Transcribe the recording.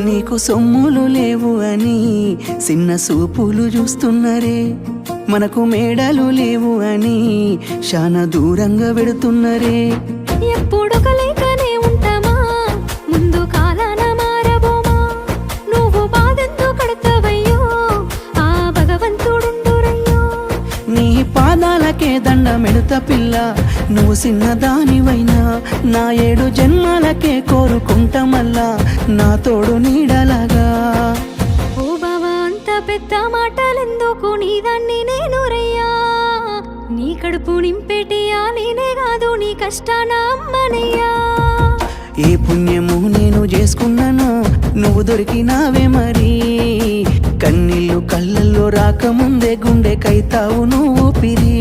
నీకు సొమ్ములు లేవు అని చిన్న సూపులు చూస్తున్నరే, మనకు మేడలు లేవు అని శానా దూరంగా పెడుతున్నరే. ఎప్పుడు కలేకనే ఉంటామా, ముందు కాలాన మారబోమా. నువ్వు బాధెందుకు కడతావయ్యో, ఆ భగవంతుడుండురయ్యో. నీ పాదాలకే దండమెడుత పిల్ల, నువ్వు చిన్నదానివైనా నా 7 జన్మాలకే కోరుకుంటా మల్లా నా తోడు నీడలాగా. ఓ బావా అంత పెద్ద మాటలెందుకు, నీదాన్ని నేను రయ్యా. నీ కడుపు నింపేటియా నేనే కాదు, నీ కష్టాన అమ్మనయ్యా. ఏ పుణ్యము నేను చేసుకున్నాను, నువ్వు దొరికినావే మరి. కన్నీళ్ళు కళ్ళల్లో రాకముందే గుండె కైతావు నువ్వు పిరి.